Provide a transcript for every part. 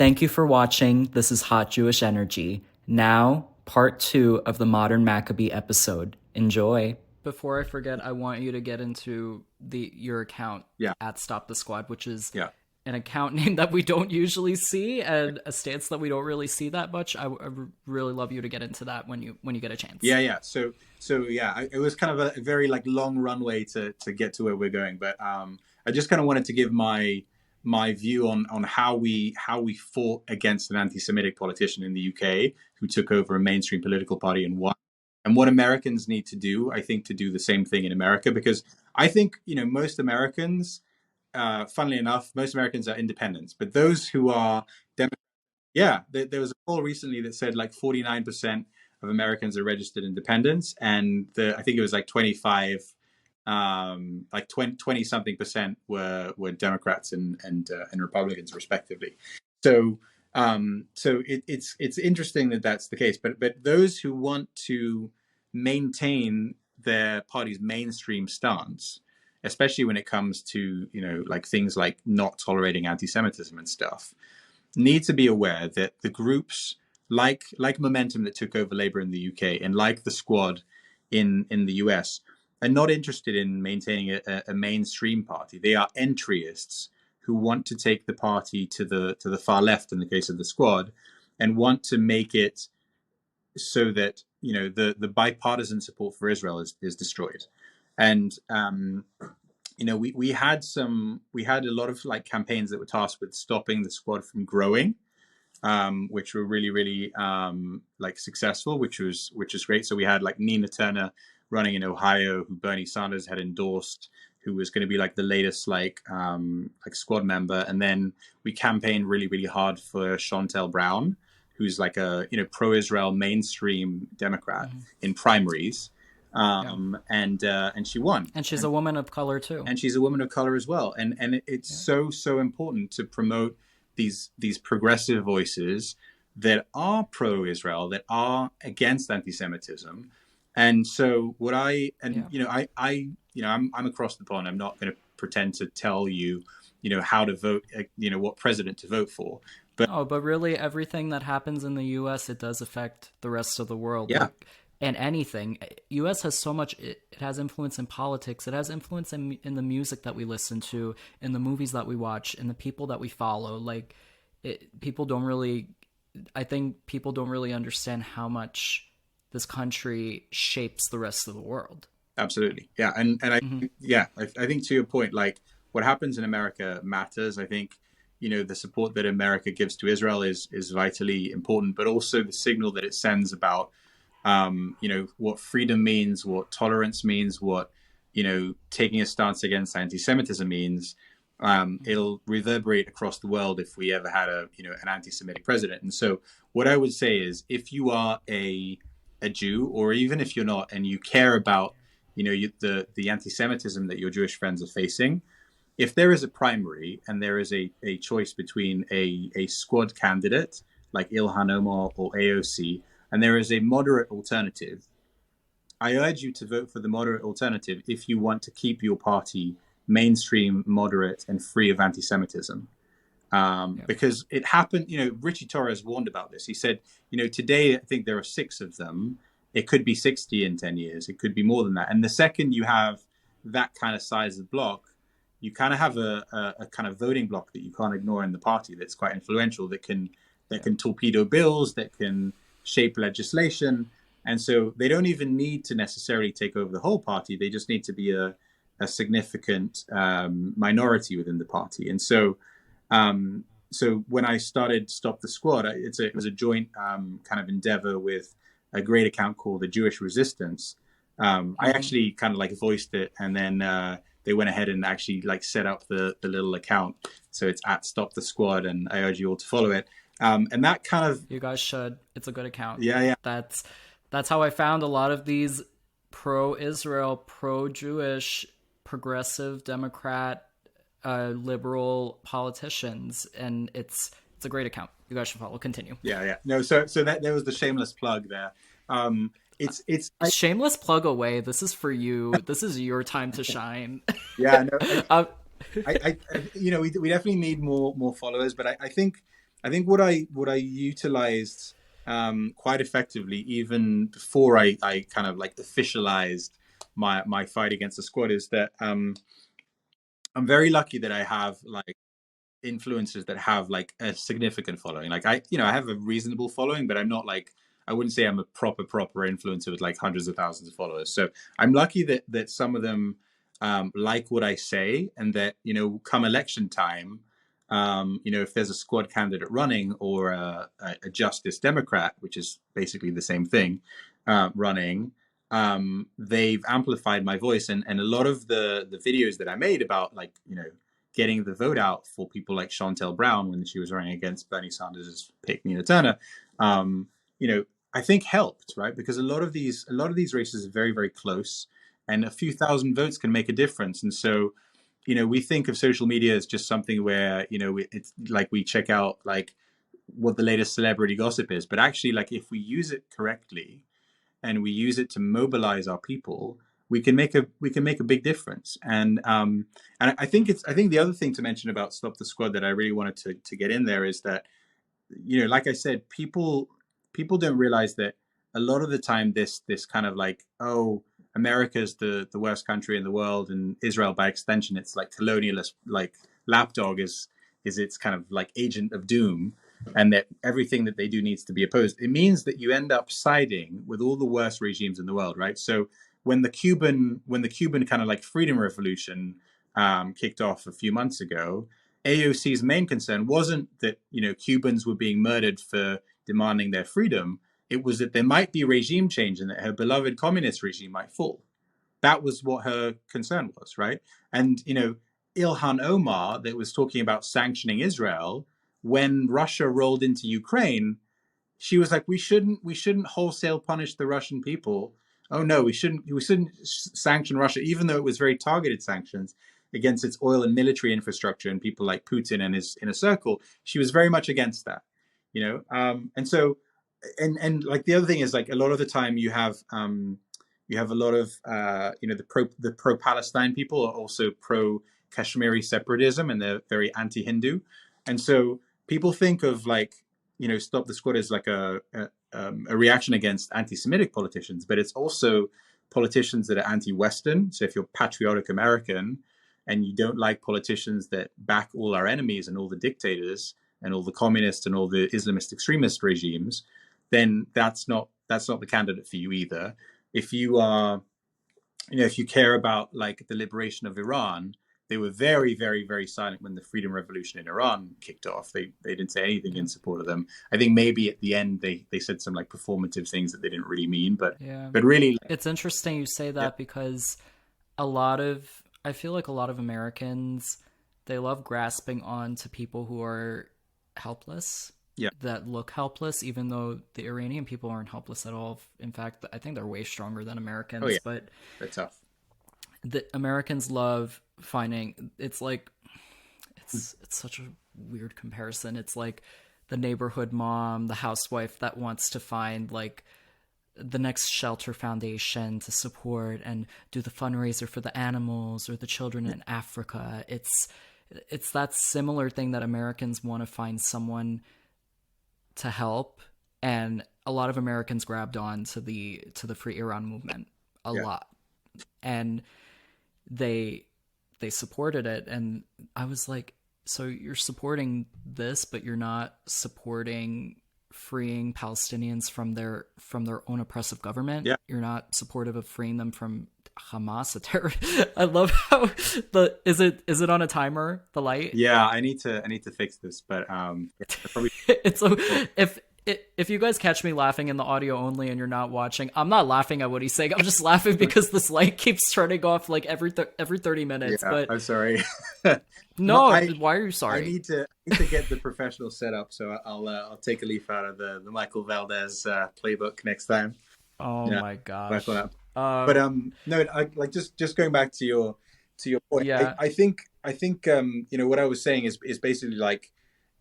Thank you for watching. This is Hot Jewish Energy. Now, part 2 of the Modern Maccabee episode. Enjoy. Before I forget, I want you to get into your account at Stop the Squad, which is an account name that we don't usually see and a stance that we don't really see that much. I really love you to get into that when you get a chance. So it was kind of a very long runway to get to where we're going, but I just kind of wanted to give my view on how we fought against an anti-Semitic politician in the UK who took over a mainstream political party and won, and what Americans need to do, I think, to do the same thing in America, because I think, most Americans, funnily enough, most Americans are independents, but those who are there was a poll recently that said 49% of Americans are registered independents, and I think it was 25, 20 something percent were Democrats and Republicans respectively. So it's interesting that that's the case, but those who want to maintain their party's mainstream stance, especially when it comes to things like not tolerating anti-Semitism and stuff, need to be aware that the groups like Momentum that took over Labour in the UK and like the Squad in the US are not interested in maintaining a mainstream party. They are entryists who want to take the party to the far left in the case of the Squad, and want to make it so that the bipartisan support for Israel is destroyed. And we had a lot of campaigns that were tasked with stopping the Squad from growing, which were really successful, which was great. So we had Nina Turner running in Ohio, who Bernie Sanders had endorsed, who was going to be the latest Squad member. And then we campaigned really hard for Shontel Brown, who's a pro-Israel mainstream Democrat in primaries. And she won. And she's a woman of color too. And she's a woman of color as well. And it's so important to promote these progressive voices that are pro-Israel, that are against anti-Semitism. And so I'm across the pond. I'm not going to pretend to tell you, how to vote, what president to vote for. But really everything that happens in the US, it does affect the rest of the world. Yeah. And anything. US has so much, it has influence in politics. It has influence in the music that we listen to, in the movies that we watch, in the people that we follow. People don't really understand how much this country shapes the rest of the world. Absolutely. Yeah. And I think to your point, what happens in America matters. I think, the support that America gives to Israel is vitally important, but also the signal that it sends about, what freedom means, what tolerance means, what, taking a stance against anti-Semitism means. It'll reverberate across the world if we ever had an anti-Semitic president. And so what I would say is, if you are a Jew, or even if you're not, and you care about, the anti-Semitism that your Jewish friends are facing, if there is a primary and there is a choice between a Squad candidate like Ilhan Omar or AOC, and there is a moderate alternative, I urge you to vote for the moderate alternative if you want to keep your party mainstream, moderate, and free of anti-Semitism. Because it happened, Richie Torres warned about this. He said, today I think there are 6 of them. It could be 60 in 10 years. It could be more than that. And the second you have that kind of size of block, you kind of have a kind of voting block that you can't ignore in the party that's quite influential, that can torpedo bills, that can shape legislation. And so they don't even need to necessarily take over the whole party. They just need to be a significant minority within the party. And so when I started Stop the Squad, it was a joint kind of endeavor with a great account called The Jewish Resistance. I actually kind of voiced it, and then they went ahead and actually set up the little account. So it's at Stop the Squad, and I urge you all to follow it. And that kind of... You guys should. It's a good account. Yeah. That's how I found a lot of these pro-Israel, pro-Jewish, progressive Democrat, liberal politicians, and it's a great account. You guys should follow. Continue. Yeah. No, so that there was the shameless plug there. It's shameless plug away. This is for you. This is your time to shine. Yeah. No, we definitely need more followers, but I think I think what I utilized quite effectively even before I kind of like officialized my fight against the squad is that I'm very lucky that I have like influencers that have like a significant following. Like I have a reasonable following, but I'm not like, I wouldn't say I'm a proper influencer with like hundreds of thousands of followers. So I'm lucky that some of them like what I say, and that come election time, if there's a squad candidate running or a Justice Democrat, which is basically the same thing, running. They've amplified my voice, and a lot of the videos that I made about like getting the vote out for people like Chantel Brown when she was running against Bernie Sanders' pick Nina Turner, um, I think helped, right? Because a lot of these races are very, very close, and a few thousand votes can make a difference. And so, we think of social media as just something where it's like we check out like what the latest celebrity gossip is, but actually, like if we use it correctly and we use it to mobilize our people, we can make a big difference. And I think the other thing to mention about Stop the Squad that I really wanted to get in there is that like I said, people don't realize that a lot of the time this kind of like, oh, America's the worst country in the world, and Israel by extension it's like colonialist, like lapdog is its kind of like agent of doom, and that everything that they do needs to be opposed. It means that you end up siding with all the worst regimes in the world, right? So when the Cuban kind of like freedom revolution kicked off a few months ago, AOC's main concern wasn't that Cubans were being murdered for demanding their freedom. It was that there might be regime change and that her beloved communist regime might fall. That was what her concern was, right? And Ilhan Omar, that was talking about sanctioning Israel when Russia rolled into Ukraine, she was like, we shouldn't wholesale punish the Russian people. Oh no, we shouldn't sanction Russia, even though it was very targeted sanctions against its oil and military infrastructure and people like Putin and his inner circle. She was very much against that, and so, and like the other thing is like a lot of the time you have a lot of the pro Palestine people are also pro Kashmiri separatism, and they're very anti-Hindu, and so people think of like Stop the Squad as like a reaction against anti-Semitic politicians, but it's also politicians that are anti-Western. So if you're patriotic American and you don't like politicians that back all our enemies and all the dictators and all the communists and all the Islamist extremist regimes, then that's not the candidate for you either. If you are, if you care about like the liberation of Iran, they were very, very, very silent when the freedom revolution in Iran kicked off. They didn't say anything in support of them. I think maybe at the end they said some like performative things that they didn't really mean, but really, it's interesting you say that because I feel like a lot of Americans, they love grasping on to people who are helpless. Yeah. That look helpless, even though the Iranian people aren't helpless at all. In fact, I think they're way stronger than Americans. Oh, yeah. But they're tough. The Americans love finding, it's like it's such a weird comparison. It's like the neighborhood mom, the housewife that wants to find like the next shelter foundation to support and do the fundraiser for the animals or the children in Africa. It's that similar thing that Americans want to find someone to help, and a lot of Americans grabbed on to the Free Iran movement a lot, and they supported it, and I was like, so you're supporting this, but you're not supporting freeing Palestinians from their own oppressive government. Yeah. You're not supportive of freeing them from Hamas, a terror. I love how is it on a timer, the light? Yeah, I need to fix this, but probably... it's if you guys catch me laughing in the audio only and you're not watching, I'm not laughing at what he's saying. I'm just laughing because this light keeps turning off like every 30 minutes. Yeah, but I'm sorry. No, why are you sorry? I need to get the professional setup, so I'll take a leaf out of the Michael Valdes playbook next time. Oh my gosh. But no, like just going back to your point. Yeah. I think what I was saying is basically like,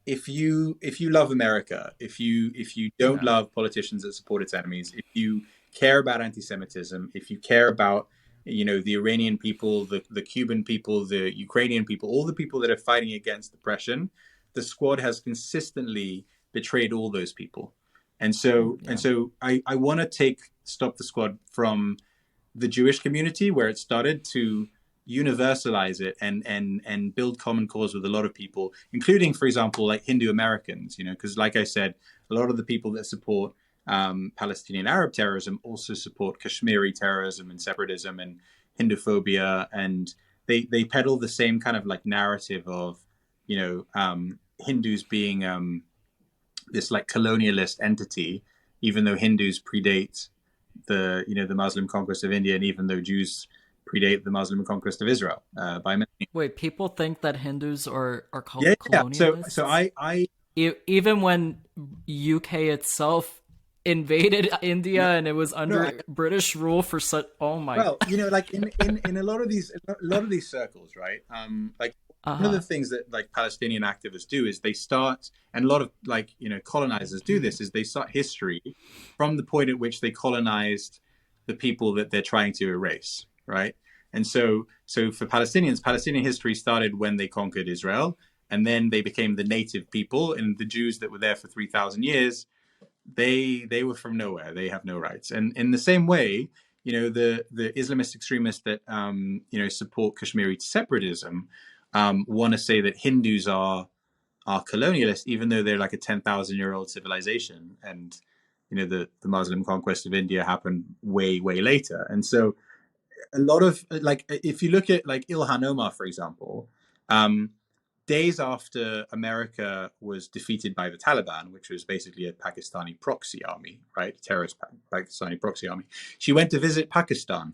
if you love America, if you don't love politicians that support its enemies, if you care about anti-Semitism, if you care about the Iranian people, the Cuban people, the Ukrainian people, all the people that are fighting against oppression, the squad has consistently betrayed all those people. And so I want to stop the squad from the Jewish community where it started to universalize it and build common cause with a lot of people, including, for example, like Hindu Americans, because like I said, a lot of the people that support Palestinian Arab terrorism also support Kashmiri terrorism and separatism and Hinduphobia, and they peddle the same kind of like narrative of Hindus being this like colonialist entity, even though Hindus predate the Muslim conquest of India, and even though Jews predate the Muslim conquest of Israel by many. Wait, people think that Hindus are colonialists? So I even when UK itself invaded India and it was under British rule for such. Oh my. Well, like in a lot of these circles, right? Like one of the things that like Palestinian activists do is they start, and a lot of like colonizers do this, is they start history from the point at which they colonized the people that they're trying to erase, right? And so for Palestinians, Palestinian history started when they conquered Israel, and then they became the native people, and the Jews that were there for 3,000 years, they were from nowhere. They have no rights. And in the same way, the Islamist extremists that support Kashmiri separatism want to say that Hindus are colonialist, even though they're like a 10,000-year-old civilization, and the Muslim conquest of India happened way later. And so a lot of like, if you look at like Ilhan Omar, for example, days after America was defeated by the Taliban, which was basically a Pakistani proxy army, right? Terrorist Pakistani proxy army. She went to visit Pakistan,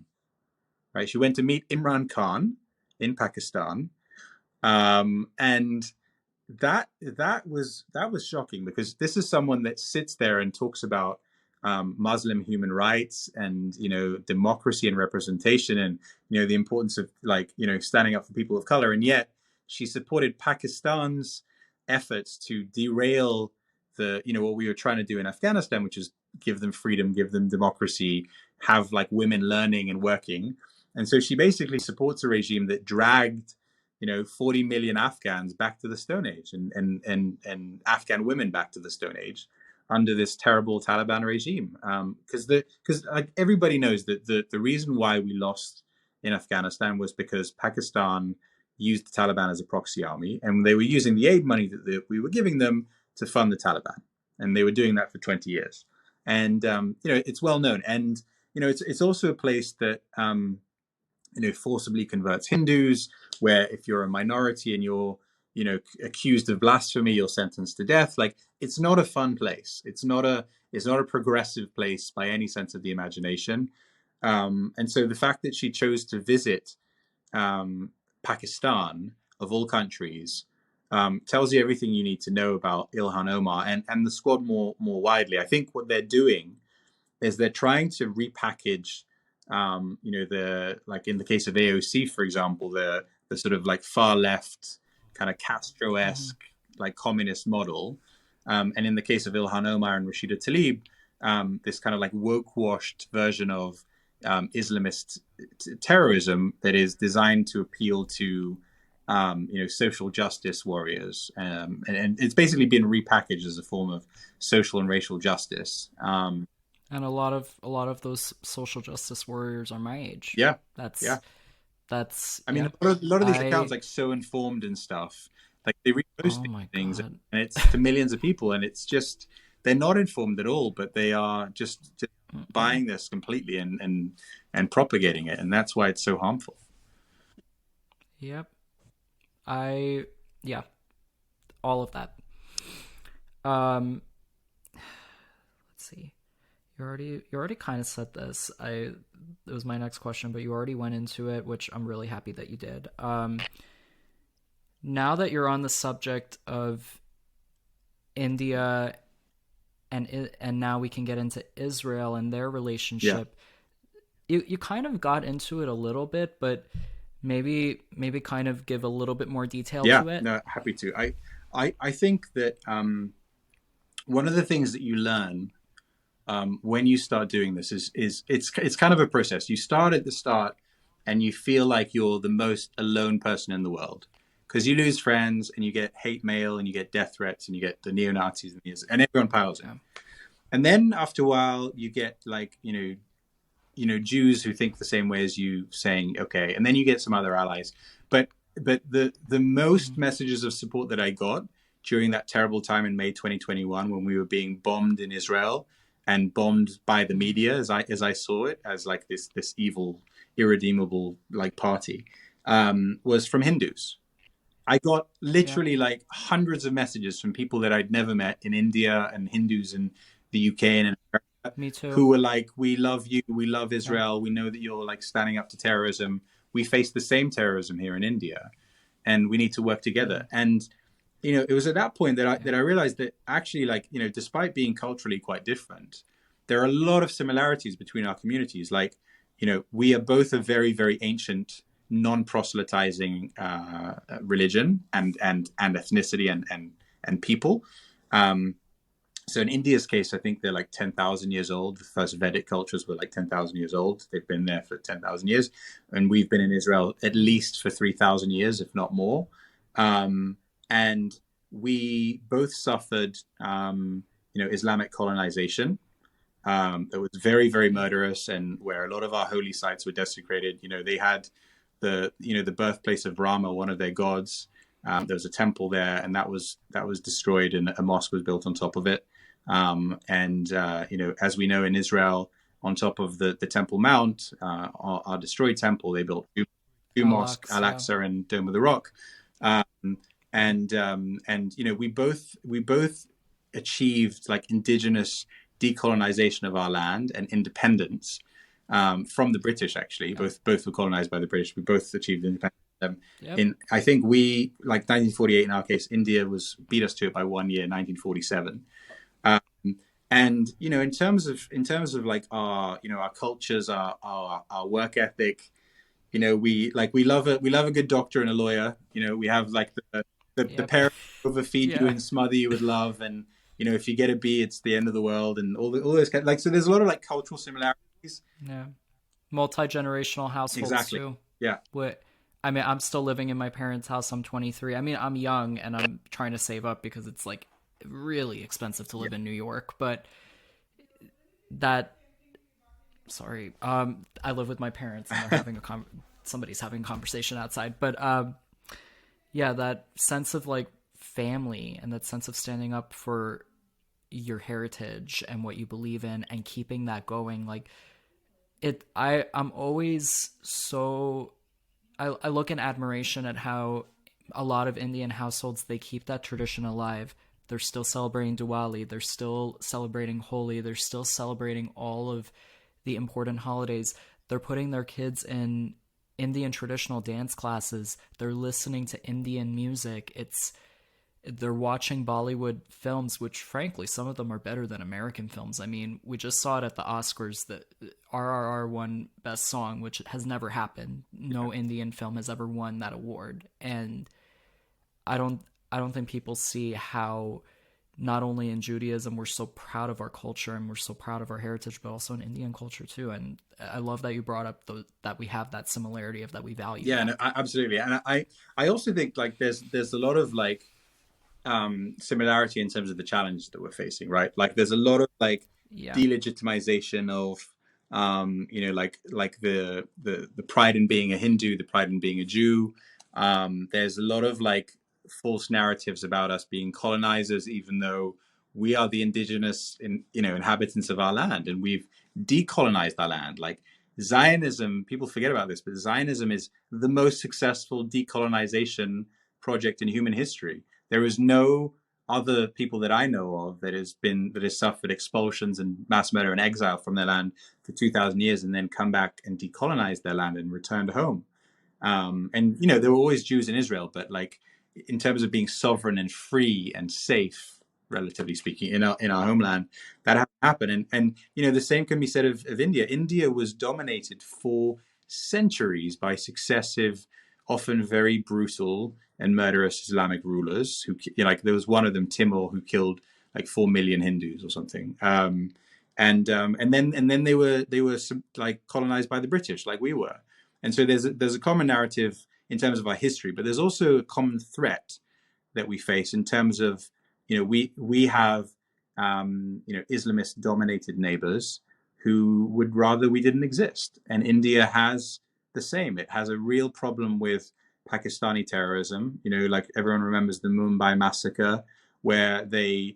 right? She went to meet Imran Khan in Pakistan. And that was shocking, because this is someone that sits there and talks about Muslim human rights and democracy and representation, and the importance of like standing up for people of color, and yet she supported Pakistan's efforts to derail the what we were trying to do in Afghanistan, which is give them freedom, give them democracy, have like women learning and working. And so she basically supports a regime that dragged 40 million Afghans back to the Stone Age, and Afghan women back to the Stone Age under this terrible Taliban regime. Because like everybody knows that the reason why we lost in Afghanistan was because Pakistan used the Taliban as a proxy army, and they were using the aid money that we were giving them to fund the Taliban, and they were doing that for 20 years. And it's well known, and it's also a place that forcibly converts Hindus, where if you're a minority and you're accused of blasphemy, you're sentenced to death. Like, it's not a fun place. It's not a progressive place by any sense of the imagination. And so the fact that she chose to visit Pakistan, of all countries, tells you everything you need to know about Ilhan Omar and the squad more widely. I think what they're doing is they're trying to repackage the, like in the case of AOC, for example, the sort of like far left kind of Castro-esque like communist model, and in the case of Ilhan Omar and Rashida Tlaib, this kind of like woke washed version of Islamist terrorism that is designed to appeal to social justice warriors, and it's basically been repackaged as a form of social and racial justice. And a lot of those social justice warriors are my age. Yeah, that's. I mean, a lot of these accounts like So Informed and stuff, like they repost things, and it's to millions of people, and it's just they're not informed at all, but they are just buying this completely and propagating it, and that's why it's so harmful. Yep. All of that. Let's see. You already kind of said this. It was my next question, but you already went into it, which I'm really happy that you did. Now that you're on the subject of India, and now we can get into Israel and their relationship. Yeah. You kind of got into it a little bit, but maybe kind of give a little bit more detail to it. Yeah, no, happy to. I think that one of the things that you learn when you start doing this is it's kind of a process. You start at the start and you feel like you're the most alone person in the world. because you lose friends and you get hate mail and you get death threats and you get the neo-Nazis and everyone piles in. And then after a while, you get like, Jews who think the same way as you saying, okay, and then you get some other allies. But the most messages of support that I got during that terrible time in May 2021, when we were being bombed in Israel and bombed by the media, as I saw it, as like this evil, irredeemable like party, was from Hindus. I got literally like hundreds of messages from people that I'd never met in India and Hindus in the UK and in America. Me too. Who were like, we love you, we love Israel, we know that you're like standing up to terrorism. We face the same terrorism here in India, and we need to work together. And it was at that point that I realized that actually, like, despite being culturally quite different, there are a lot of similarities between our communities. Like, we are both a very, very ancient, non-proselytizing religion and ethnicity and people. So in India's case, I think they're like 10,000 years old. The first Vedic cultures were like 10,000 years old. They've been there for 10,000 years. And we've been in Israel at least for 3,000 years, if not more. And we both suffered, Islamic colonization. That was very, very murderous, and where a lot of our holy sites were desecrated. They had the birthplace of Rama, one of their gods. There was a temple there, and that was destroyed, and a mosque was built on top of it. As we know in Israel, on top of the Temple Mount, our destroyed temple, they built two mosques, Al-Aqsa and Dome of the Rock. We both achieved like indigenous decolonization of our land and independence from the British. Actually, both were colonized by the British. We both achieved independence. I think we, like 1948 in our case, India beat us to it by 1 year, 1947. And in terms of like our cultures, our work ethic, we love a good doctor and a lawyer. We have like the parents who overfeed you and smother you with love, and if you get a B, it's the end of the world, and all those kind of, like, so there's a lot of like cultural similarities. Multi-generational households too. I'm still living in my parents' house. I'm 23. I mean, I'm young and I'm trying to save up because it's like really expensive to live in New York. But I live with my parents and they're having somebody's having a conversation outside. But that sense of like family and that sense of standing up for your heritage and what you believe in and keeping that going, like I'm always so. I look in admiration at how a lot of Indian households, they keep that tradition alive. They're still celebrating Diwali. They're still celebrating Holi. They're still celebrating all of the important holidays. They're putting their kids in Indian traditional dance classes. They're listening to Indian music. They're watching Bollywood films, which frankly, some of them are better than American films. I mean, we just saw it at the Oscars that RRR won Best Song, which has never happened. No Indian film has ever won that award. And I don't think people see how not only in Judaism we're so proud of our culture and we're so proud of our heritage, but also in Indian culture too. And I love that you brought up that we have that similarity of that we value. Yeah, no, absolutely. And I also think like there's a lot of like similarity in terms of the challenge that we're facing, right? Like there's a lot of like delegitimization of like the pride in being a Hindu, the pride in being a Jew. There's a lot of like false narratives about us being colonizers, even though we are the indigenous inhabitants of our land, and we've decolonized our land. Like Zionism, people forget about this, but Zionism is the most successful decolonization project in human history. There is no other people that I know of that has suffered expulsions and mass murder and exile from their land for 2,000 years and then come back and decolonize their land and returned home. And there were always Jews in Israel, but like in terms of being sovereign and free and safe, relatively speaking, in our homeland, that happened. And the same can be said of India. India was dominated for centuries by successive, often very brutal and murderous Islamic rulers who, there was one of them, Timur, who killed like 4 million Hindus or something. And then they were like colonized by the British, like we were. And so there's a common narrative in terms of our history, but there's also a common threat that we face in terms of, we have, Islamist dominated neighbors who would rather we didn't exist. And India has the same. It has a real problem with Pakistani terrorism. Like everyone remembers the Mumbai massacre, where they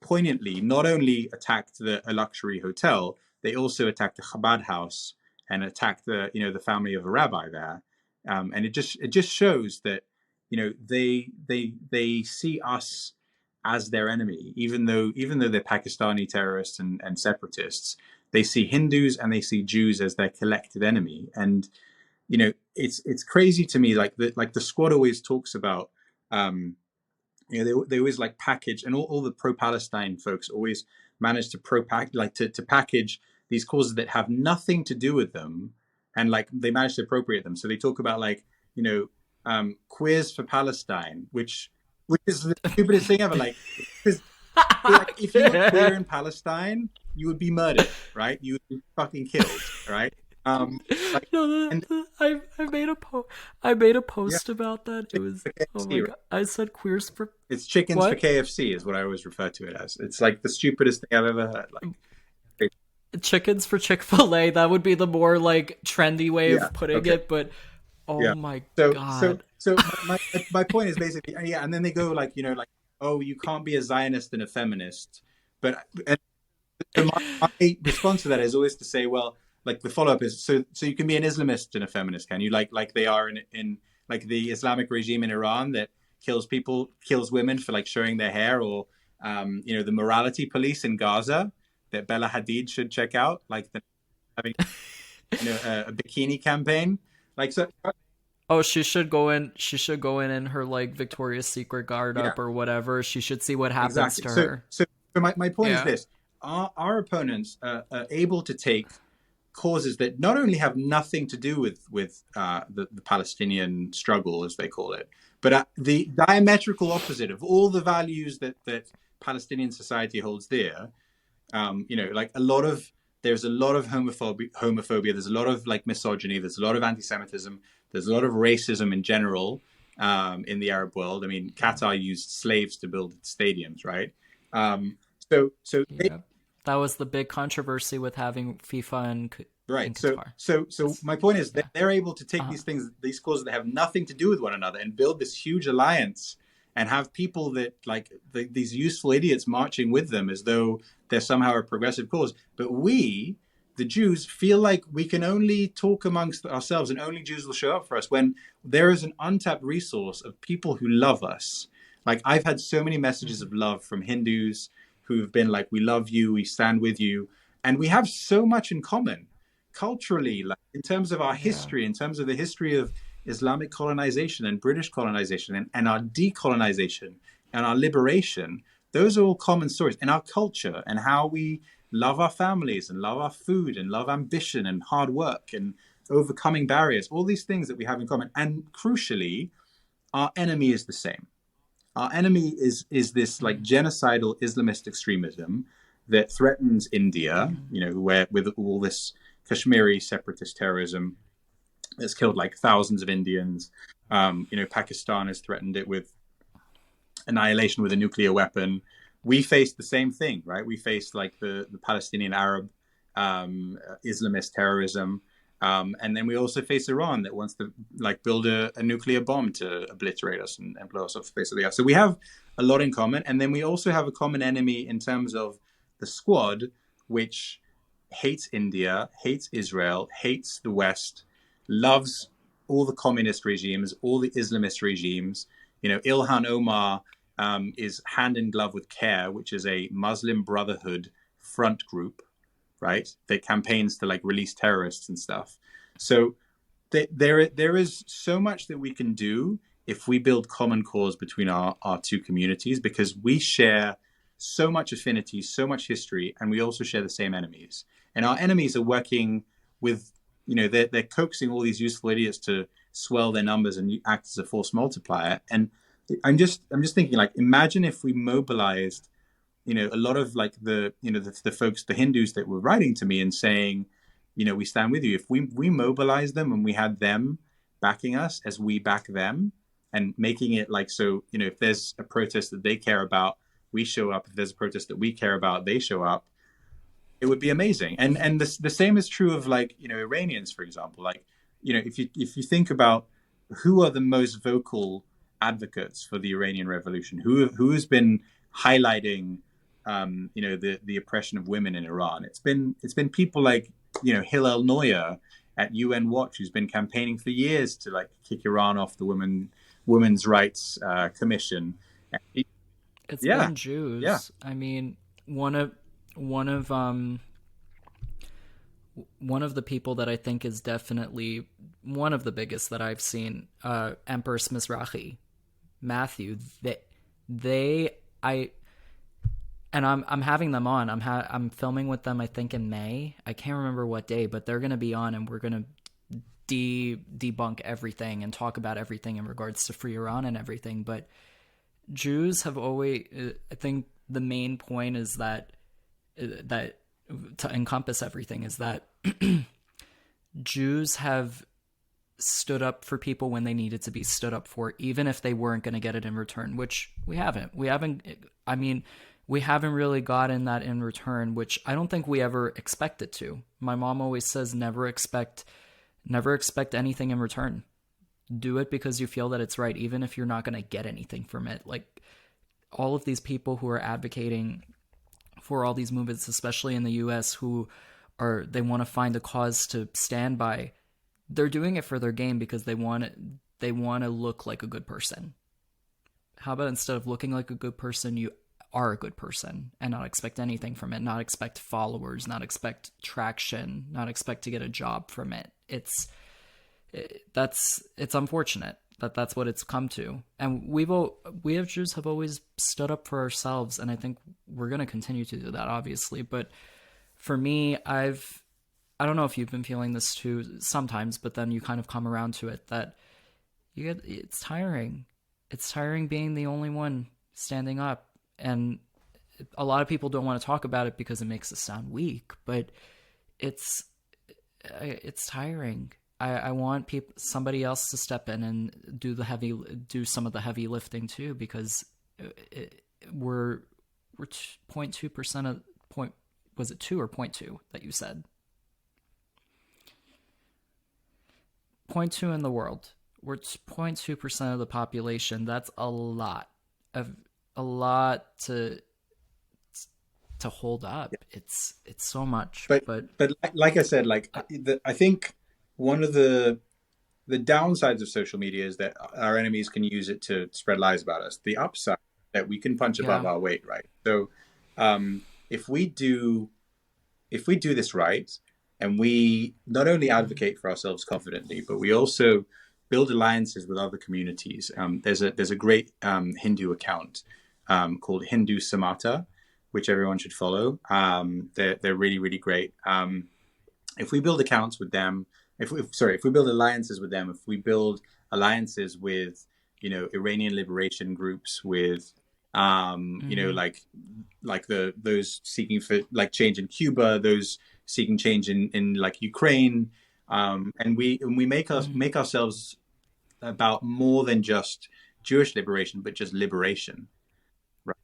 poignantly not only attacked a luxury hotel, they also attacked a Chabad house and attacked the family of a rabbi there. And it just shows that they see us as their enemy, even though they're Pakistani terrorists and separatists. They see Hindus and they see Jews as their collective enemy. And it's crazy to me, like the squad always talks about, they always like package, and all the pro-Palestine folks always manage to package these causes that have nothing to do with them, and like they manage to appropriate them. So they talk about queers for Palestine, which is the stupidest thing ever. Like if you were queer in Palestine, you would be murdered, right? You would be fucking killed, right? I made a post about that. It was God. I said queers for it's chickens for KFC is what I always refer to it as. It's like the stupidest thing I've ever heard. Like chickens for Chick-fil-A. That would be the more like trendy way of putting it. But my God. So my point is basically, and then they go oh, you can't be a Zionist and a feminist. But my response to that is always to say, well, like the follow-up is so you can be an Islamist and a feminist, can you? Like they are in like the Islamic regime in Iran that kills women for like showing their hair, or the morality police in Gaza that Bella Hadid should check out, like having a bikini campaign, like so. Oh, she should go in her like Victoria's Secret garb or whatever. She should see what happens to her. So my point is this: our opponents are able to take causes that not only have nothing to do with the Palestinian struggle, as they call it, but the diametrical opposite of all the values that Palestinian society holds dear. Like there's a lot of homophobia. There's a lot of like misogyny. There's a lot of anti-Semitism. There's a lot of racism in general in the Arab world. I mean, Qatar used slaves to build stadiums, right? That was the big controversy with having FIFA and Qatar. So my point is that they're able to take these causes that have nothing to do with one another, and build this huge alliance, and have people that like these useful idiots marching with them as though they're somehow a progressive cause. But we, the Jews, feel like we can only talk amongst ourselves, and only Jews will show up for us, when there is an untapped resource of people who love us. Like I've had so many messages of love from Hindus who've been like, we love you, we stand with you. And we have so much in common culturally, like in terms of our history, in terms of the history of Islamic colonization and British colonization and our decolonization and our liberation. Those are all common stories. And our culture, and how we love our families and love our food and love ambition and hard work and overcoming barriers, all these things that we have in common. And crucially, our enemy is the same. Our enemy is this like genocidal Islamist extremism that threatens India, where with all this Kashmiri separatist terrorism that's killed like thousands of Indians. Pakistan has threatened it with annihilation with a nuclear weapon. We face the same thing, right? We face like the Palestinian Arab Islamist terrorism. And then we also face Iran that wants to like build a nuclear bomb to obliterate us and blow us off the face of the earth. So we have a lot in common. And then we also have a common enemy in terms of the squad, which hates India, hates Israel, hates the West, loves all the communist regimes, all the Islamist regimes. Ilhan Omar is hand in glove with CARE, which is a Muslim Brotherhood front group, right? That campaigns to like release terrorists and stuff. So there is so much that we can do if we build common cause between our two communities, because we share so much affinity, so much history, and we also share the same enemies. And our enemies are working with, they're coaxing all these useful idiots to swell their numbers and act as a force multiplier. And I'm just thinking, like, imagine if we mobilized, a lot of like the folks, the Hindus that were writing to me and saying, we stand with you. If we mobilized them and we had them backing us as we back them, and making it like, so, if there's a protest that they care about, we show up. If there's a protest that we care about, they show up. It would be amazing. And the same is true of, like, Iranians, for example. Like, if you think about who are the most vocal advocates for the Iranian Revolution, who has been highlighting the oppression of women in Iran. It's been people like Hillel Neuer at UN Watch, who's been campaigning for years to, like, kick Iran off the Women's Rights Commission. It's been Jews. Yeah. I mean, one of the people that I think is definitely one of the biggest that I've seen, Empress Mizrahi, Matthew. I'm having them on. I'm filming with them, I think, in May. I can't remember what day, but they're going to be on, and we're going to debunk everything and talk about everything in regards to Free Iran and everything. But Jews have always, I think the main point is that to encompass everything is that Jews have stood up for people when they needed to be stood up for, even if they weren't going to get it in return, which we haven't really gotten that in return, which I don't think we ever expected to. My mom always says, never expect anything in return. Do it because you feel that it's right, even if you're not going to get anything from it. Like, all of these people who are advocating for all these movements, especially in the US, they want to find a cause to stand by. They're doing it for their game because they want to look like a good person. How about instead of looking like a good person, you are a good person and not expect anything from it, not expect followers, not expect traction, not expect to get a job from it. It's unfortunate that that's what it's come to. And we as Jews have always stood up for ourselves, and I think we're going to continue to do that, obviously. But for me, I don't know if you've been feeling this too sometimes, but then you kind of come around to it that it's tiring. It's tiring being the only one standing up. And a lot of people don't want to talk about it because it makes us sound weak, but it's tiring. I want somebody else to step in and do some of the heavy lifting too, because we're 0.2% of point. Was it 2 or 0.2 that you said? 0.2 in the world. We're 0.2% of the population. That's a lot to hold up. Yeah. It's so much. But like I said, like, I think one of the downsides of social media is that our enemies can use it to spread lies about us. The upside, that we can punch above our weight, right? So if we do this right, and we not only advocate for ourselves confidently, but we also build alliances with other communities. There's a great Hindu account called Hindu Samata, which everyone should follow. They're really, really great. If we build accounts with them, if we build alliances with them, if we build alliances with, Iranian liberation groups, with, those seeking for, like, change in Cuba, those seeking change in like Ukraine, and we make ourselves about more than just Jewish liberation, but just liberation. Right.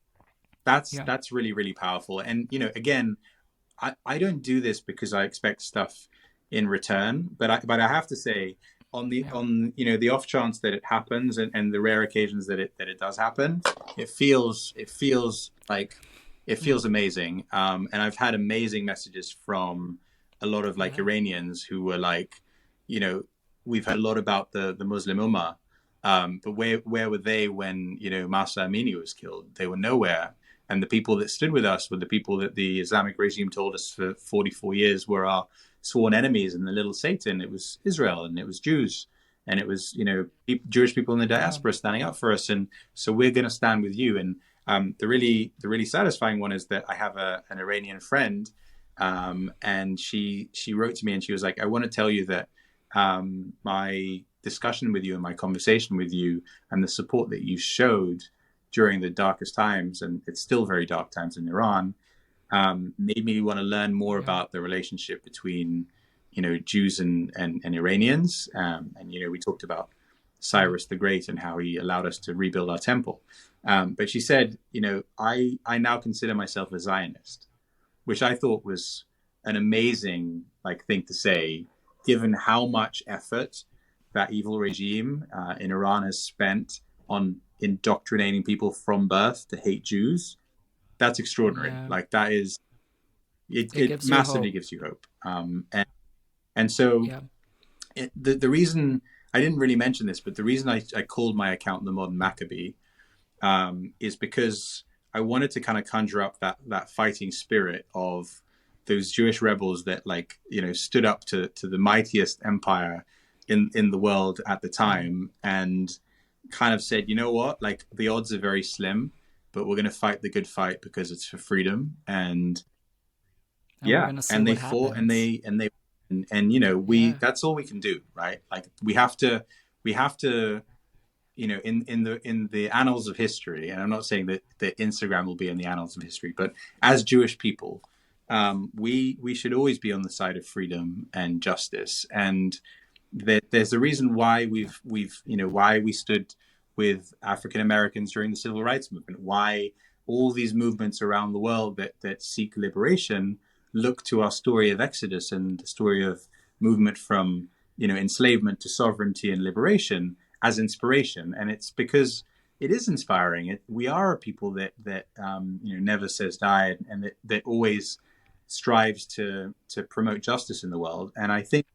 That's really, really powerful. And, again, I don't do this because I expect stuff in return, but I have to say, on the off chance that it happens, and the rare occasions that it does happen, it feels amazing. And I've had amazing messages from a lot of Iranians who were like, we've heard a lot about the Muslim Ummah, but where were they when Mahsa Amini was killed? They were nowhere. And the people that stood with us were the people that the Islamic regime told us for 44 years were our sworn enemies and the little Satan. It was Israel, and it was Jews, and it was Jewish people in the diaspora standing up for us. And so we're going to stand with you. And the really satisfying one is that I have an Iranian friend, and she wrote to me, and she was like, I want to tell you that my discussion with you and my conversation with you and the support that you showed during the darkest times, and it's still very dark times in Iran, made me want to learn more about the relationship between, Jews and Iranians. And, we talked about Cyrus the Great and how he allowed us to rebuild our temple. But she said, I now consider myself a Zionist, which I thought was an amazing thing to say, given how much effort that evil regime in Iran has spent on indoctrinating people from birth to hate Jews. That's extraordinary. Yeah. That is, it massively gives you hope. And so the reason I didn't really mention this, but the reason I called my account the Modern Maccabee is because I wanted to kind of conjure up that fighting spirit of those Jewish rebels that stood up to the mightiest empire in the world at the time, and kind of said, you know what, the odds are very slim, but we're going to fight the good fight because it's for freedom. And they fought and they that's all we can do, right? We have to in the annals of history, and I'm not saying that Instagram will be in the annals of history, but as Jewish people, we should always be on the side of freedom and justice. And there's a reason why why we stood with African Americans during the Civil Rights Movement, why all these movements around the world that seek liberation look to our story of Exodus and the story of movement from enslavement to sovereignty and liberation as inspiration. And it's because it is inspiring. We are a people that never says die, and that always strives to promote justice in the world. And I think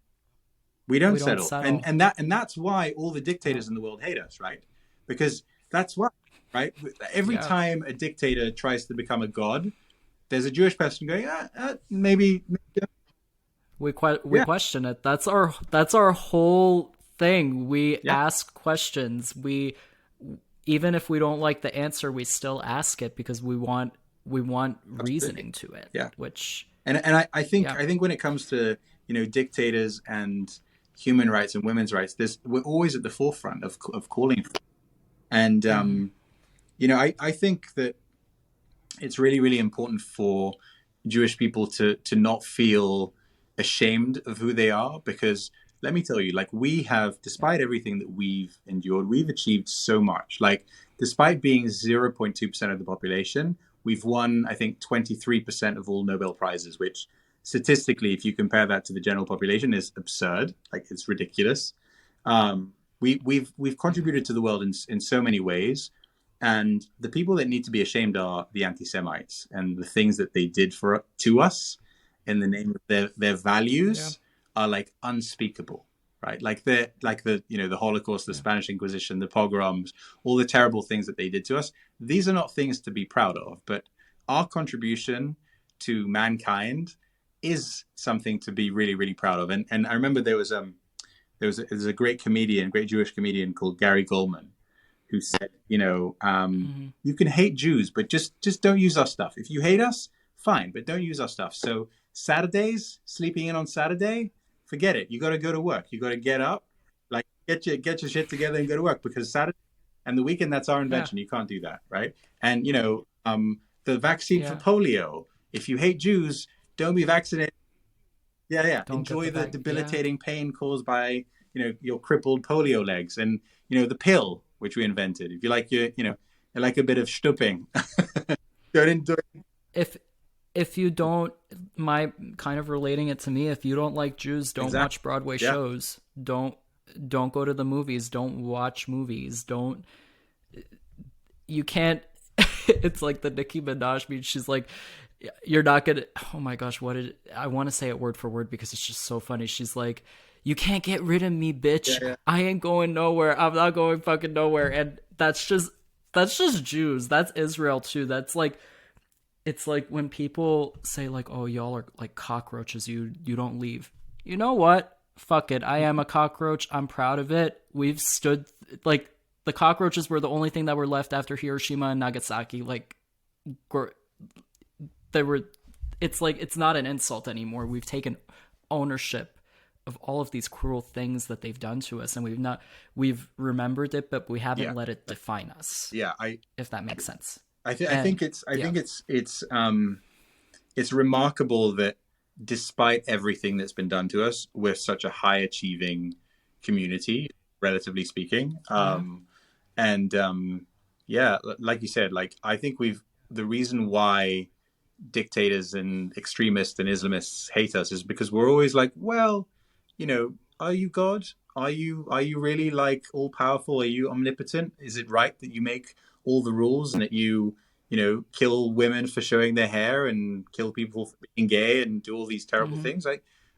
we don't settle. And that's why all the dictators in the world hate us, right? Because that's why, right? Every time a dictator tries to become a god, there's a Jewish person going, maybe. We question it. That's our whole thing. We ask questions. We, even if we don't like the answer, we still ask it because we want reasoning to it. Yeah. Which I think when it comes to dictators and human rights and women's rights, we're always at the forefront of calling for it. And I think that it's really, really important for Jewish people to not feel ashamed of who they are, because let me tell you, we have, despite everything that we've endured, we've achieved so much. Despite being 0.2% of the population, we've won, I think, 23% of all Nobel Prizes, which statistically, if you compare that to the general population, is absurd. It's ridiculous. We've contributed to the world in so many ways. And the people that need to be ashamed are the anti-Semites and the things that they did to us in the name of their values are unspeakable, right? The Holocaust, the Spanish Inquisition, the pogroms, all the terrible things that they did to us. These are not things to be proud of, but our contribution to mankind is something to be really, really proud of. And I remember there was a great Jewish comedian called Gary Goldman, who said, you can hate Jews, but just don't use our stuff. If you hate us, fine, but don't use our stuff. So Saturdays, sleeping in on Saturday, forget it. You got to go to work. You got to get up, get your shit together and go to work, because Saturday and the weekend, that's our invention. You can't do that, right? And the vaccine for polio. If you hate Jews, don't be vaccinated. Enjoy the debilitating pain caused by your crippled polio legs, and the pill which we invented. If you like a bit of stupping, don't enjoy. If you don't, my kind of relating it to me, if you don't like Jews, don't watch Broadway shows. Don't go to the movies. Don't watch movies. You can't. It's like the Nicki Minaj meme. She's like, you're not gonna. Oh my gosh, I want to say it word for word because it's just so funny. She's like, you can't get rid of me, bitch. Yeah. I ain't going nowhere. I'm not going fucking nowhere. And that's just Jews. That's Israel too. That's it's like when people say oh, y'all are like cockroaches. You don't leave. You know what? Fuck it. I am a cockroach. I'm proud of it. We've stood the cockroaches were the only thing that were left after Hiroshima and Nagasaki. It's not an insult anymore. We've taken ownership of all of these cruel things that they've done to us, and we've remembered it, but we haven't let it define us. Yeah, if that makes sense. I think it's remarkable that despite everything that's been done to us, we're such a high achieving community, relatively speaking. Yeah. And yeah, like you said, like I think the reason why dictators and extremists and Islamists hate us is because we're always like, well, are you God? Are you really like all powerful? Are you omnipotent? Is it right that you make all the rules and that kill women for showing their hair and kill people for being gay and do all these terrible things?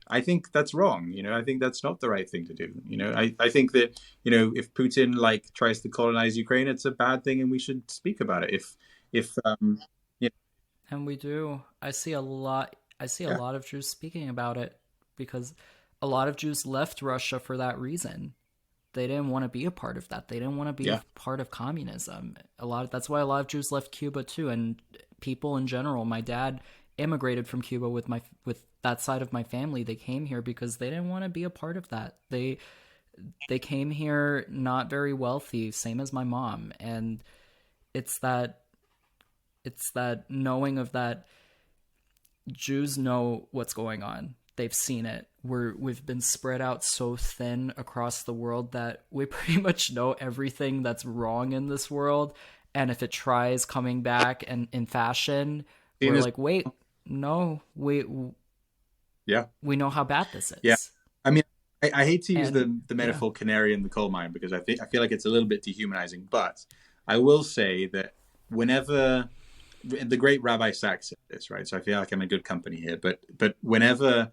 I think that's wrong. I think that's not the right thing to do. I think that, if Putin like tries to colonize Ukraine, it's a bad thing and we should speak about it. If yeah, And we do. I see a yeah, lot of Jews speaking about it because a lot of Jews left Russia for that reason. They didn't want to be a part of that. They didn't want to be a yeah, part of communism. That's why a lot of Jews left Cuba too, and people in general. My dad immigrated from Cuba with that side of my family. They came here because they didn't want to be a part of that. They came here not very wealthy, same as my mom, and it's that it's that knowing of that Jews know what's going on. They've seen it. We've been spread out so thin across the world that we pretty much know everything that's wrong in this world. And if it tries coming back and in fashion, we're like, wait, no, yeah, we know how bad this yeah. is. I mean, I hate to use And the yeah, metaphor canary in the coal mine because I feel like it's a little bit dehumanizing. But I will say that whenever the great Rabbi Sacks said this, right? So I feel like I'm in good company here. But whenever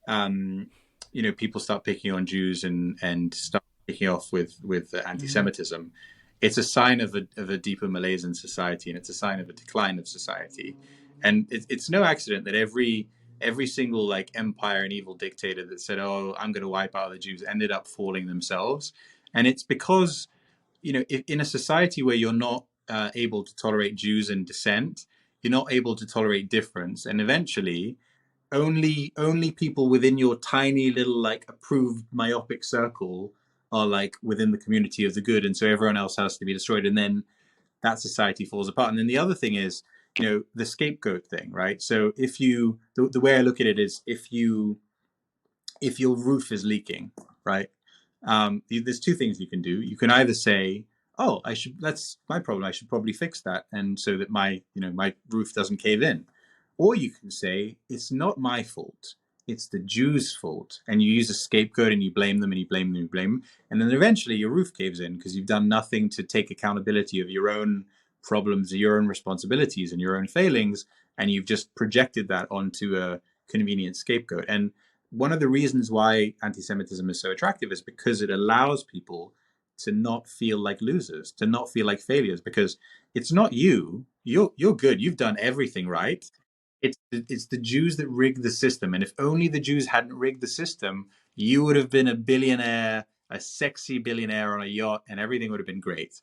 um, people start picking on Jews and start picking off with anti-Semitism, it's a sign of a deeper malaise in society, and it's a sign of a decline of society. And it's no accident that every single like empire and evil dictator that said, "Oh, I'm going to wipe out the Jews," ended up falling themselves. And it's because if, in a society where you're not able to tolerate Jews and dissent, you're not able to tolerate difference, and eventually only people within your tiny little like approved myopic circle are like within the community of the good, and so everyone else has to be destroyed, and then that society falls apart. And then the other thing is, the scapegoat thing, right? So if the way I look at it is, if your roof is leaking, right? There's two things you can do. You can either say, "Oh, that's my problem. I should probably fix that," and so that my roof doesn't cave in. Or you can say, "It's not my fault. It's the Jews' fault," and you use a scapegoat and you blame them and you blame them and you blame them, and then eventually your roof caves in because you've done nothing to take accountability of your own problems, your own responsibilities, and your own failings, and you've just projected that onto a convenient scapegoat. And one of the reasons why anti-Semitism is so attractive is because it allows people to not feel like losers, to not feel like failures, because it's not you. You're good. You've done everything right. It's the Jews that rigged the system, and if only the Jews hadn't rigged the system, you would have been a billionaire, a sexy billionaire on a yacht, and everything would have been great.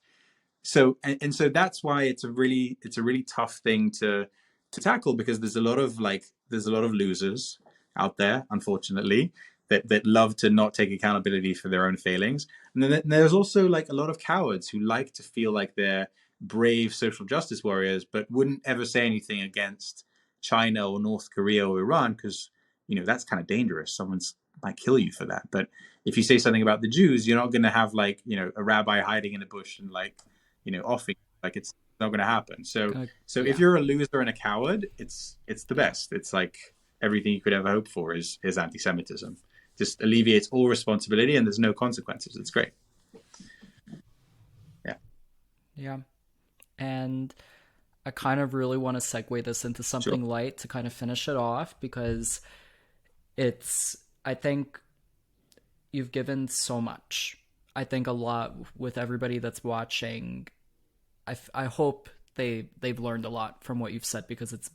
So that's why it's a really tough thing to tackle, because there's a lot of losers out there, unfortunately, that love to not take accountability for their own failings. And then there's also like a lot of cowards who like to feel like they're brave social justice warriors, but wouldn't ever say anything against China or North Korea or Iran because that's kind of dangerous. Someone's might kill you for that. But if you say something about the Jews, you're not going to have like a rabbi hiding in a bush and like offing, like it's not going to happen. So if yeah, you're a loser and a coward, it's the best. It's like everything you could ever hope for is anti-Semitism. Just alleviates all responsibility and there's no consequences. It's great. Yeah. yeah. And I kind of really want to segue this into Sure. something light to kind of finish it off because I think you've given so much. I think a lot with everybody that's watching. I hope they've learned a lot from what you've said because it's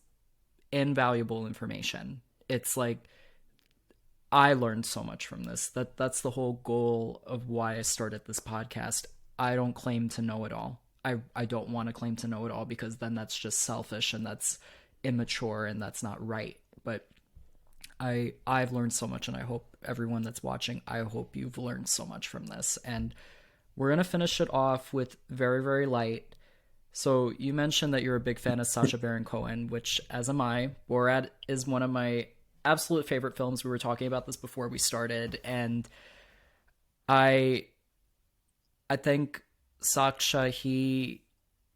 invaluable information. It's like I learned so much from this. That's the whole goal of why I started this podcast. I don't claim to know it all. I don't want to claim to know it all because then that's just selfish and that's immature and that's not right. But I've learned so much, and I hope everyone that's watching, I hope you've learned so much from this. And we're gonna finish it off with very, very light. So you mentioned that you're a big fan of Sacha Baron Cohen, which, as am I. Borat is one of my absolute favorite films. We were talking about this before we started, and I I think Saksha,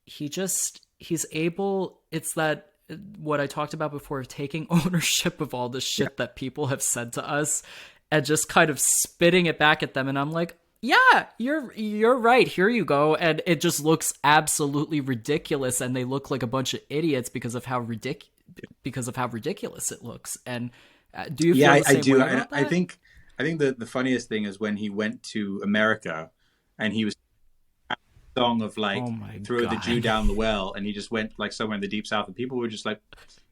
he's able, it's that what I talked about before, taking ownership of all the Yeah. shit that people have said to us and just kind of spitting it back at them. And I'm like, yeah, you're right. Here you go. And it just looks absolutely ridiculous, and they look like a bunch of idiots because of how ridiculous it looks. And do you Yeah, feel the I same do. way I, about I that? think I think the funniest thing is when he went to America and he was song of Oh like my throw the Jew god. down the well, and he just went like somewhere in the deep south, and people were just like,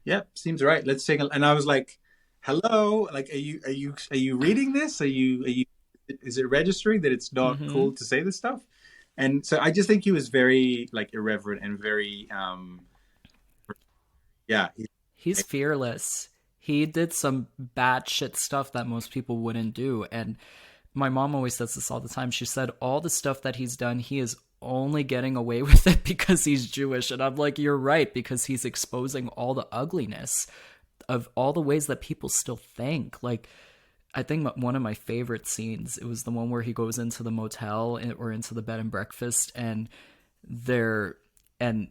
"Yeah, seems right. Let's sing." And I was like, "Hello, like, are you reading this? Are you? Is it registering that it's not Mm-hmm. cool to say this stuff?" And so I just think he was very like irreverent and very, yeah, He's fearless. He did some batshit stuff that most people wouldn't do. And my mom always says this all the time. She said all the stuff that he's done, he is only getting away with it because he's Jewish. And I'm like, you're right, because he's exposing all the ugliness of all the ways that people still think. Like, I think one of my favorite scenes, it was the one where he goes into the motel or into the bed and breakfast, and they're and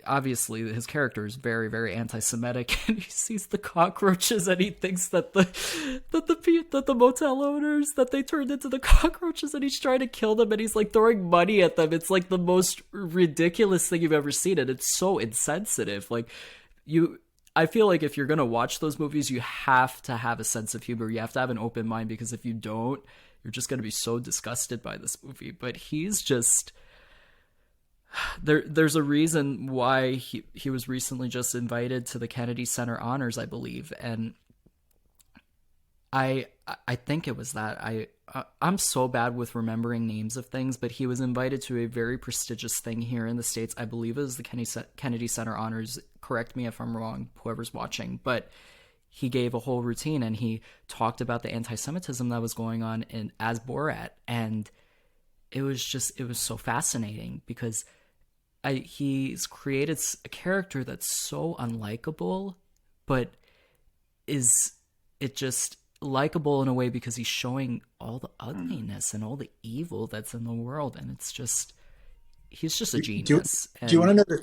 obviously his character is very very anti-Semitic, and he sees the cockroaches and he thinks that the motel owners, that they turned into the cockroaches, and he's trying to kill them, and he's like throwing money at them. It's like the most ridiculous thing you've ever seen, and it's so insensitive. Like, you I feel like if you're going to watch those movies, you have to have a sense of humor. You have to have an open mind, because if you don't, you're just going to be so disgusted by this movie. But he's just there's a reason why he was recently just invited to the Kennedy Center honors, I believe. And I I think it was that I'm so bad with remembering names of things, but he was invited to a very prestigious thing here in the States. I believe it was the Kennedy Center honors. Correct me if I'm wrong, whoever's watching, but he gave a whole routine, and he talked about the anti-Semitism that was going on in as Borat. And it was so fascinating, because he's created a character that's so unlikable, but is it just likable in a way because he's showing all the ugliness and all the evil that's in the world. And it's just, he's just a do, genius, do you want and to know the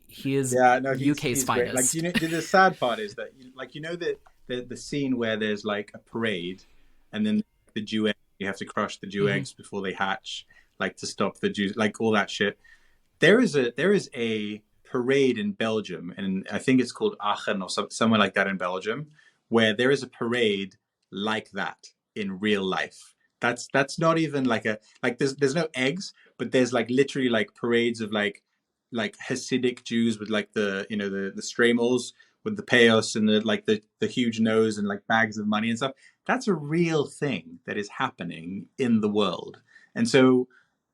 he is Yeah, no, UK's he's great. Like, finest. the sad part is that, like, that the scene where there's like a parade, and then the Jew eggs, you have to crush the Jew Mm-hmm. eggs before they hatch, like to stop the Jews, like all that shit. There is a parade in Belgium, and I think it's called Aachen or somewhere like that in Belgium, where there is a parade like that in real life. That's not even like a like there's no eggs, but there's like literally like parades of like Hasidic Jews with like the streimels with the payos and the huge nose and like bags of money and stuff. That's a real thing that is happening in the world. And so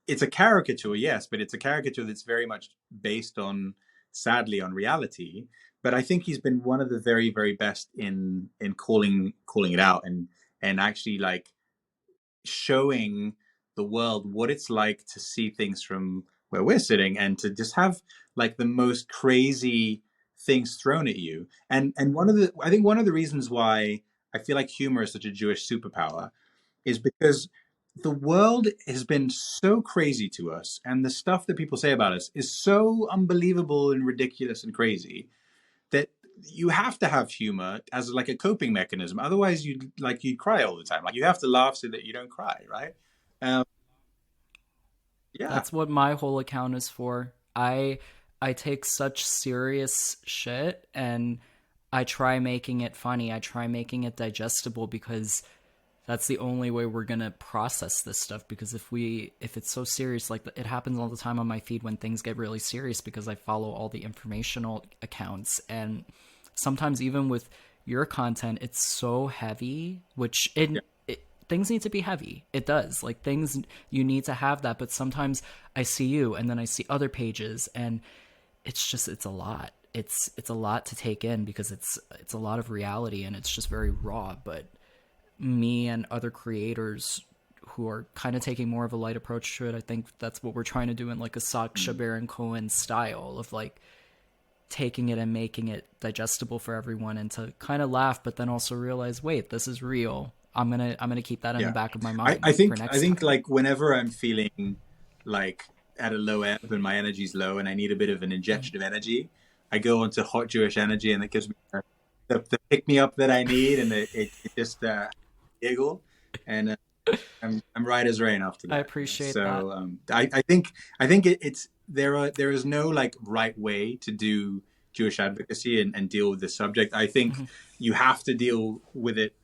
it's a caricature, yes, but it's a caricature that's very much based on, sadly, on reality. But I think he's been one of the very, very best in calling it out, and actually like showing the world what it's like to see things from where we're sitting, and to just have like the most crazy things thrown at you. And one of the reasons why I feel like humor is such a Jewish superpower is because the world has been so crazy to us, and the stuff that people say about us is so unbelievable and ridiculous and crazy, that you have to have humor as like a coping mechanism. Otherwise, you'd cry all the time. Like, you have to laugh so that you don't cry, right? Um, yeah, That's what my whole account is for. I take such serious shit, and I try making it funny. I try making it digestible, because that's the only way we're going to process this stuff. Because if it's so serious, like it happens all the time on my feed when things get really serious, because I follow all the informational accounts, and sometimes even with your content, it's so heavy, which yeah. things need to be heavy. It does. Like, things, you need to have that. But sometimes I see you, and then I see other pages, and it's a lot. It's a lot to take in, because it's a lot of reality, and it's just very raw. But me and other creators who are kind of taking more of a light approach to it, I think that's what we're trying to do in like a Sacha Baron Cohen style of like, taking it and making it digestible for everyone, and to kind of laugh, but then also realize, wait, this is real. I'm gonna keep that in the back of my mind for next time. Like whenever I'm feeling like at a low ebb and my energy's low and I need a bit of an injection of energy, I go onto Hot Jewish Energy, and it gives me the pick me up that I need, and it just giggle, and I'm right as rain after that. I appreciate that. I think it's there is no like right way to do Jewish advocacy and deal with this subject. I think you have to deal with it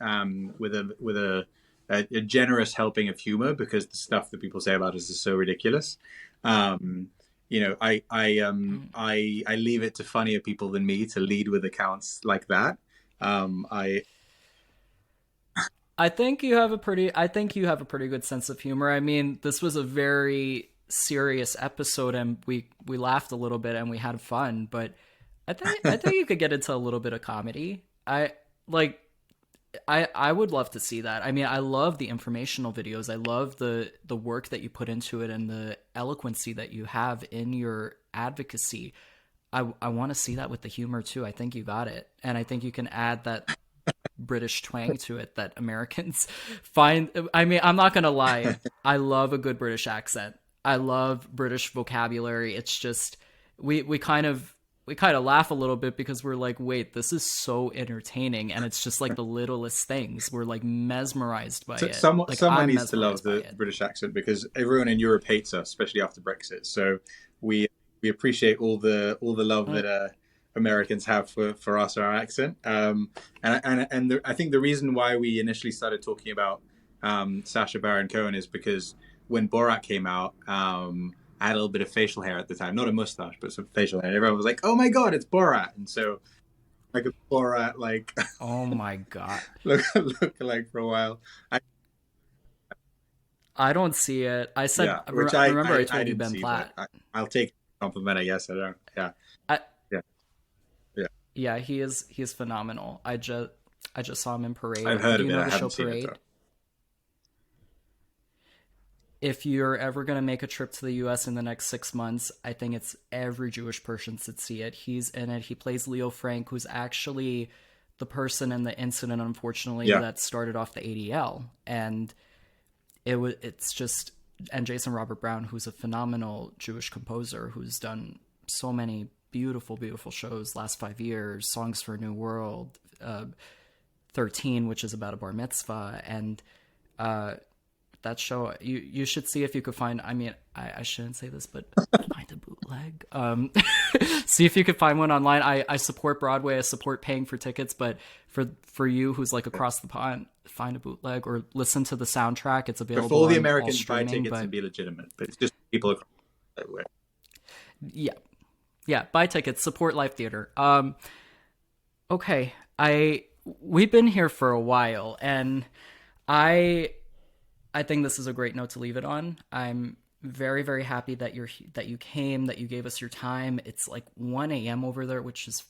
with a generous helping of humor, because the stuff that people say about us is so ridiculous. You know, I leave it to funnier people than me to lead with accounts like that. I think you have a pretty good sense of humor. I mean, this was a very serious episode, and we laughed a little bit and we had fun, but I think you could get into a little bit of comedy. I would love to see that. I mean, I love the informational videos. I love the work that you put into it and the eloquency that you have in your advocacy. I want to see that with the humor too. I think you got it. And I think you can add that British twang to it that Americans find. I mean, I'm not going to lie. I love a good British accent. I love British vocabulary. It's just, we kind of laugh a little bit because we're like, wait, this is so entertaining, and it's just like the littlest things. We're like mesmerized by it. Someone needs to love the British accent, because everyone in Europe hates us, especially after Brexit. So we appreciate all the love that Americans have for us, our accent. I think the reason why we initially started talking about Sacha Baron Cohen is because when Borat came out, I had a little bit of facial hair at the time, not a mustache, but some facial hair. And everyone was like, "Oh my god, it's Borat!" And so, like a Borat, like oh my god, look like for a while. I don't see it. I said, yeah, I remember I told you Ben Platt. I'll take a compliment, I guess. I don't. Yeah. Yeah, he is phenomenal. I just saw him in Parade. I've heard of it. I haven't seen Parade? It, if you're ever going to make a trip to the US in the next 6 months, I think it's every Jewish person should see it. He's in it. He plays Leo Frank, who's actually the person in the incident, unfortunately, that started off the ADL. And it's just, and Jason Robert Brown, who's a phenomenal Jewish composer who's done so many beautiful, beautiful shows last 5 years, Songs for a New World, 13, which is about a bar mitzvah, and that show, you should see if you could find, I mean, I shouldn't say this, but find a bootleg. See if you could find one online. I support Broadway, I support paying for tickets, but for you who's like across the pond, find a bootleg or listen to the soundtrack. It's available. For all the Americans buy tickets and be legitimate, but it's just people across that way. Yeah, buy tickets, support live theater. Okay, we've been here for a while, and I think this is a great note to leave it on. I'm very, very happy that you came, that you gave us your time. It's like 1 a.m. over there, which is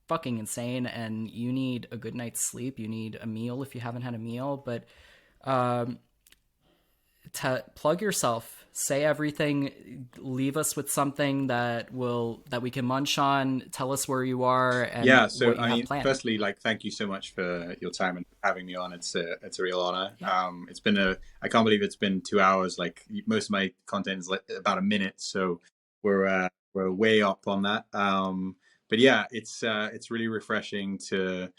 fucking insane, and you need a good night's sleep. You need a meal if you haven't had a meal, but to plug yourself, say everything, leave us with something that we can munch on, tell us where you are, and so I mean, firstly, like, thank you so much for your time and having me on. It's a real honor. It's been I can't believe it's been 2 hours. Like, most of my content is like about a minute, so we're way up on that. But yeah, it's really refreshing to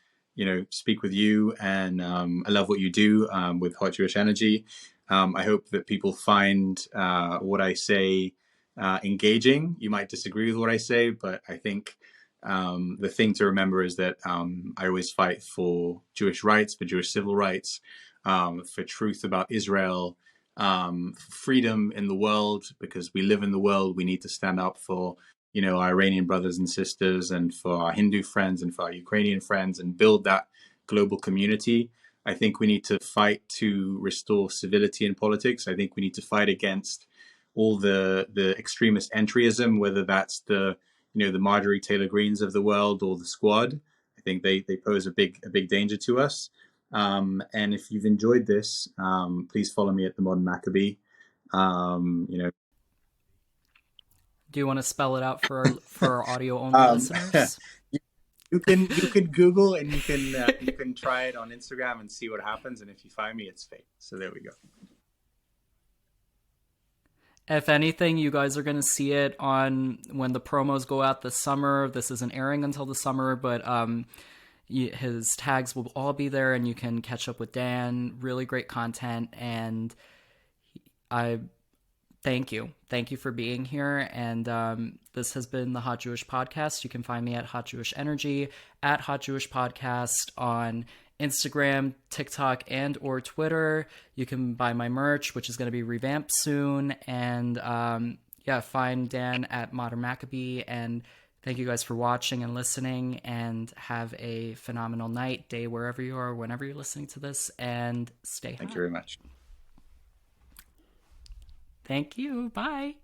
speak with you, and I love what you do with Hot Jewish Energy. I hope that people find what I say engaging. You might disagree with what I say, but I think the thing to remember is that I always fight for Jewish rights, for Jewish civil rights, for truth about Israel, for freedom in the world, because we live in the world. We need to stand up for our Iranian brothers and sisters, and for our Hindu friends, and for our Ukrainian friends, and build that global community. I think we need to fight to restore civility in politics. I think we need to fight against all the extremist entryism, whether that's the Marjorie Taylor Greens of the world or the Squad. I think they pose a big danger to us. And if you've enjoyed this, please follow me at the Modern Maccabee. Do you want to spell it out for our audio only Um, listeners? you can Google, and you can try it on Instagram and see what happens. And if you find me, it's fake. So there we go. If anything, you guys are going to see it on when the promos go out this summer. This isn't airing until the summer, but his tags will all be there, and you can catch up with Dan. Really great content, and I thank you. Thank you for being here. And this has been the Hot Jewish Podcast. You can find me at Hot Jewish Energy, at Hot Jewish Podcast on Instagram, TikTok, and or Twitter. You can buy my merch, which is going to be revamped soon. And find Dan at Modern Maccabee. And thank you guys for watching and listening. And have a phenomenal night, day, wherever you are, whenever you're listening to this. And stay hot. Thank you very much. Thank you. Bye.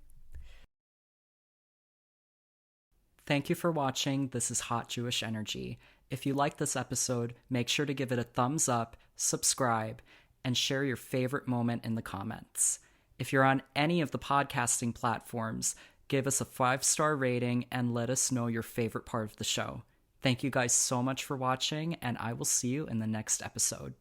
Thank you for watching. This is Hot Jewish Energy. If you like this episode, make sure to give it a thumbs up, subscribe, and share your favorite moment in the comments. If you're on any of the podcasting platforms, give us a 5-star rating and let us know your favorite part of the show. Thank you guys so much for watching, and I will see you in the next episode.